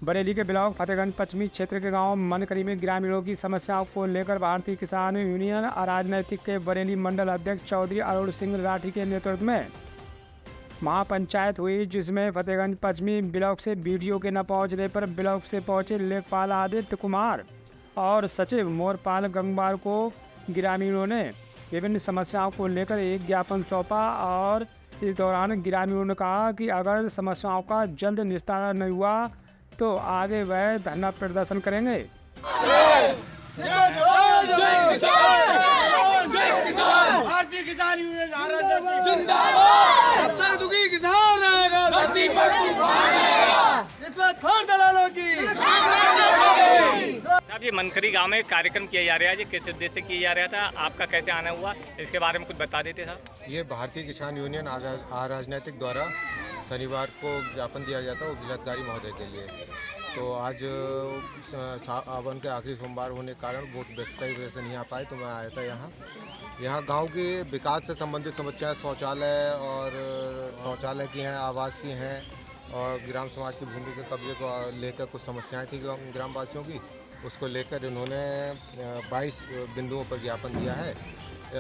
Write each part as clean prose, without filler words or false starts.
बरेली के ब्लॉक फतेहगंज पश्चिमी क्षेत्र के गांव मनकरी में ग्रामीणों की समस्याओं को लेकर भारतीय किसान यूनियन राजनीतिक के बरेली मंडल अध्यक्ष चौधरी अरुण सिंह राठी के नेतृत्व में महापंचायत हुई, जिसमें फतेहगंज पश्चिमी ब्लॉक से बीडीओ के न पहुंचने पर ब्लॉक से पहुंचे लेखपाल आदित्य कुमार और सचिव मोरपाल गंगवार को ग्रामीणों ने विभिन्न समस्याओं को लेकर एक ज्ञापन सौंपा और इस दौरान ग्रामीणों ने कहा कि अगर समस्याओं का जल्द निस्तारण नहीं हुआ तो आगे वह धरना प्रदर्शन करेंगे। भारतीय किसान यूनियन दलालों की। साहब, ये मनकरी गांव में कार्यक्रम किया जा रहा है, ये किस उद्देश्य से किया जा रहा था, आपका कैसे आना हुआ, इसके बारे में कुछ बता देते साहब। ये भारतीय किसान यूनियन राजनीतिक द्वारा शनिवार को ज्ञापन दिया गया था उपजिलाधिकारी महोदय के लिए। तो आज सावन के आखिरी सोमवार होने के कारण बहुत व्यस्तता की वजह से नहीं आ पाए, तो मैं आया था यहाँ गांव के विकास से संबंधित समस्याएं शौचालय की हैं, आवास की हैं और ग्राम समाज की भूमि के कब्जे को लेकर कुछ समस्याएं थी ग्रामवासियों की। उसको लेकर इन्होंने 22 बिंदुओं पर ज्ञापन दिया है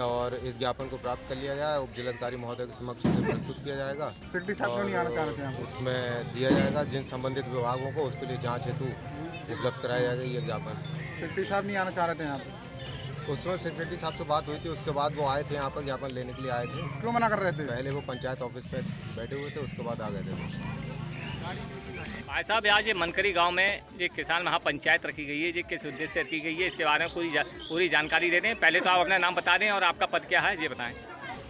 और इस ज्ञापन को प्राप्त कर लिया गया है। उपजिलाधिकारी महोदय के समक्ष से प्रस्तुत किया जाएगा और उसमें दिया जाएगा जिन संबंधित विभागों को, उसके लिए जांच हेतु उपलब्ध कराया जाएगा ये ज्ञापन। सेक्रेटरी साहब नहीं आना चाह रहे थे यहाँ पे? उस समय सेक्रेटरी साहब से बात हुई थी, उसके बाद वो आए थे यहाँ पर ज्ञापन लेने के लिए आए थे। क्यों मना कर रहे थे? पहले वो पंचायत ऑफिस पे बैठे हुए थे, उसके बाद आ गए थे। भाई साहब, आज ये मनकरी गांव में ये किसान महापंचायत रखी गई है, ये किस उद्देश्य से रखी गई है, इसके बारे में पूरी जानकारी दे दें। पहले तो आप अपना नाम बता दें और आपका पद क्या है ये बताएं।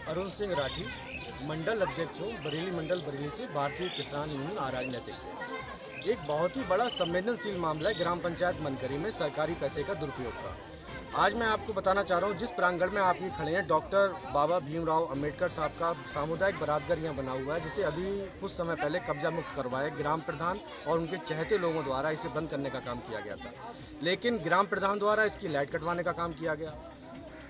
अरुण सिंह राठी, मंडल अध्यक्ष हूँ, बरेली मंडल बरेली से, भारतीय किसान यूनियन राजनीतिक से। एक बहुत ही बड़ा संवेदनशील मामला है ग्राम पंचायत मनकरी में सरकारी पैसे का दुरुपयोग का। आज मैं आपको बताना चाह रहा हूँ, जिस प्रांगण में आप ये खड़े हैं, डॉक्टर बाबा भीमराव अंबेडकर साहब का सामुदायिक बरातघर यहाँ बना हुआ है, जिसे अभी कुछ समय पहले कब्जा मुक्त करवाया ग्राम प्रधान और उनके चहेते लोगों द्वारा इसे बंद करने का काम किया गया था। लेकिन ग्राम प्रधान द्वारा इसकी लाइट कटवाने का काम किया गया,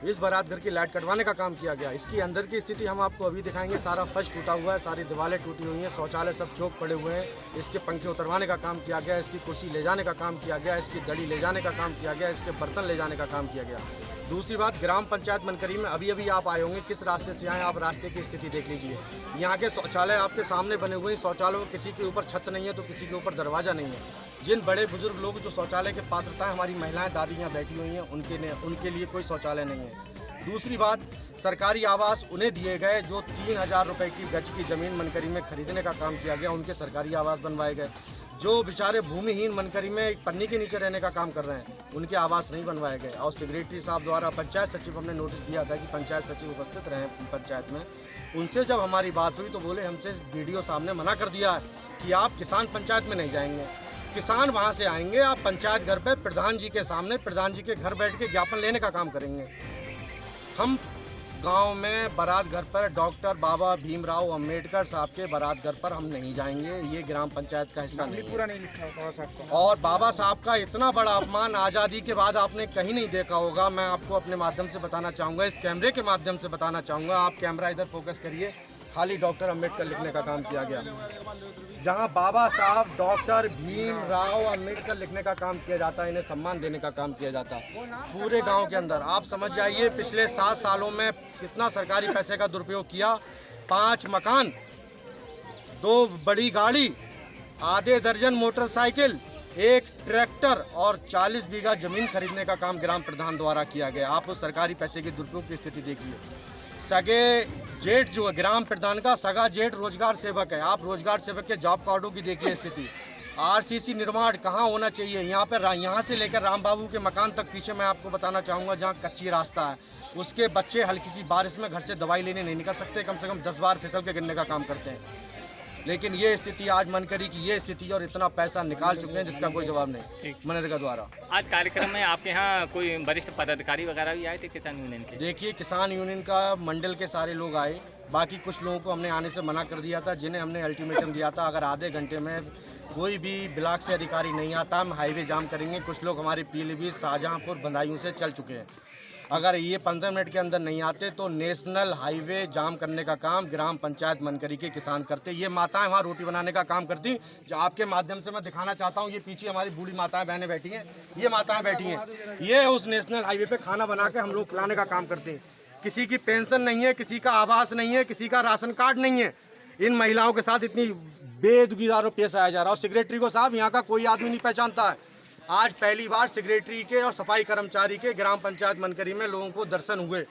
इस बारात घर की लाइट कटवाने का काम किया गया। इसकी अंदर की स्थिति हम आपको अभी दिखाएंगे। सारा फर्श टूटा हुआ है, सारी दीवारें टूटी हुई हैं, शौचालय सब चौक पड़े हुए हैं। इसके पंखे उतरवाने का काम किया गया, इसकी कुर्सी ले जाने का काम किया गया, इसकी दड़ी ले जाने का काम किया गया, इसके बर्तन ले जाने का काम किया गया। दूसरी बात, ग्राम पंचायत मनकरी में अभी आप आए होंगे, किस रास्ते से आए, आप रास्ते की स्थिति देख लीजिए। यहाँ के शौचालय आपके सामने बने हुए हैं, शौचालयों में किसी के ऊपर छत नहीं है तो किसी के ऊपर दरवाज़ा नहीं है। जिन बड़े बुजुर्ग लोग जो शौचालय के पात्रता है, हमारी महिलाएं दादी यहाँ बैठी हुई हैं, उनके लिए कोई शौचालय नहीं है। दूसरी बात, सरकारी आवास उन्हें दिए गए जो 3000 रुपये की गज की ज़मीन मनकरी में खरीदने का काम किया गया, उनके सरकारी आवास बनवाए गए। जो बेचारे भूमिहीन मनकरी में एक पन्नी के नीचे रहने का काम कर रहे हैं, उनके आवास नहीं बनवाए गए। और सेक्रेटरी साहब द्वारा पंचायत सचिव, हमने नोटिस दिया था कि पंचायत सचिव उपस्थित रहे पंचायत में, उनसे जब हमारी बात हुई तो बोले हमसे बीडीओ साहब ने मना कर दिया है कि आप किसान पंचायत में नहीं जाएंगे, किसान वहाँ से आएंगे, आप पंचायत घर पर प्रधान जी के सामने, प्रधान जी के घर बैठ के ज्ञापन लेने का काम करेंगे। हम गांव में बारात घर पर डॉक्टर बाबा भीमराव अंबेडकर साहब के बारात घर पर हम नहीं जाएंगे, ये ग्राम पंचायत का हिस्सा नहीं है। पूरा नहीं लिखा बाबा साहब का। और बाबा साहब का इतना बड़ा अपमान आज़ादी के बाद आपने कहीं नहीं देखा होगा। मैं आपको अपने माध्यम से बताना चाहूँगा, इस कैमरे के माध्यम से बताना चाहूँगा, आप कैमरा इधर फोकस करिए, खाली डॉक्टर अंबेडकर लिखने का काम किया गया। जहां बाबा साहब डॉक्टर भीमराव अंबेडकर लिखने का काम किया जाता है, इन्हें सम्मान देने का काम किया जाता है पूरे गांव के अंदर। आप समझ जाइए पिछले 7 सालों में कितना सरकारी पैसे का दुरुपयोग किया। 5 मकान, 2 बड़ी गाड़ी, आधे दर्जन मोटरसाइकिल, 1 ट्रैक्टर और 40 बीघा जमीन खरीदने का काम ग्राम प्रधान द्वारा किया गया। आप उस सरकारी पैसे की दुरुपयोग की स्थिति देखिए। सगे जेठ जो है, ग्राम प्रधान का सगा जेठ रोजगार सेवक है, आप रोजगार सेवक के जॉब कार्डों की देखिए स्थिति। आरसीसी निर्माण कहाँ होना चाहिए, यहाँ से लेकर राम बाबू के मकान तक पीछे मैं आपको बताना चाहूँगा जहाँ कच्ची रास्ता है, उसके बच्चे हल्की सी बारिश में घर से दवाई लेने नहीं निकल सकते, कम से कम 10 बार फिसल के गिरने का काम करते हैं। लेकिन ये स्थिति आज मनकरी की ये स्थिति, और इतना पैसा निकाल चुके हैं जिसका कोई जवाब नहीं मनरेगा द्वारा। आज कार्यक्रम में आपके यहाँ कोई वरिष्ठ पदाधिकारी वगैरह भी आए थे किसान यूनियन के? देखिए, किसान यूनियन का मंडल के सारे लोग आए, बाकी कुछ लोगों को हमने आने से मना कर दिया था, जिन्हें हमने अल्टीमेटम दिया था अगर आधे घंटे में कोई भी ब्लॉक से अधिकारी नहीं आता हम हाईवे जाम करेंगे। कुछ लोग हमारे पीलीभीत, शाहजहांपुर, बदायूं से चल चुके हैं। अगर ये 15 मिनट के अंदर नहीं आते तो नेशनल हाईवे जाम करने का काम ग्राम पंचायत मनकरी के किसान करते। ये माताएं वहाँ रोटी बनाने का काम करती, जो आपके माध्यम से मैं दिखाना चाहता हूँ। ये पीछे हमारी बूढ़ी माताएं बहनें बैठी हैं, ये माताएं बैठी हैं, ये उस नेशनल हाईवे पे खाना बना के हम लोग खिलाने का काम करते हैं। किसी की पेंशन नहीं है, किसी का आवास नहीं है, किसी का राशन कार्ड नहीं है। इन महिलाओं के साथ इतनी बेदुगीदारों पेश आया जा रहा है। और सेक्रेटरी को साहब यहाँ का कोई आदमी नहीं पहचानता है। आज पहली बार सेक्रेटरी के और सफाई कर्मचारी के ग्राम पंचायत मनकरी में लोगों को दर्शन हुए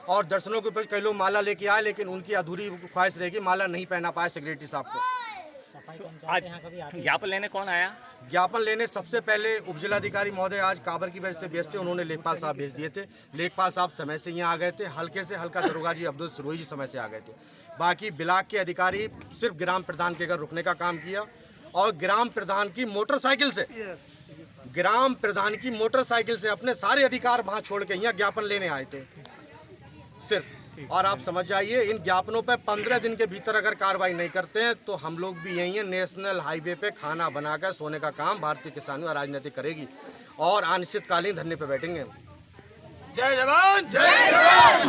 और दर्शनों के ऊपर कई लोग माला लेके आए, लेकिन उनकी अधूरी ख्वाहिश रहेगी, माला नहीं पहना पाए सेक्रेटरी साहब को। आज ज्ञापन लेने कौन आया? ज्ञापन लेने सबसे पहले उपजिलाधिकारी महोदय आज काबर की वजह से व्यस्त थे, उन्होंने लेखपाल साहब भेज दिए थे। लेखपाल साहब समय से यहाँ आ गए थे, हल्के से हल्का दरोगा जी अब्दुल सरोही जी समय से आ गए थे। बाकी ब्लॉक के अधिकारी सिर्फ ग्राम प्रधान के घर रुकने का काम किया और ग्राम प्रधान की मोटरसाइकिल से अपने सारे अधिकार वहाँ छोड़ के यहाँ ज्ञापन लेने आए थे सिर्फ। और आप समझ जाइए, इन ज्ञापनों पे 15 दिन के भीतर अगर कार्रवाई नहीं करते हैं तो हम लोग भी यही हैं, नेशनल हाईवे पे खाना बनाकर सोने का काम भारतीय किसान और राजनीति करेगी और अनिश्चितकालीन धरने पे बैठेंगे। जय जवान जय किसान।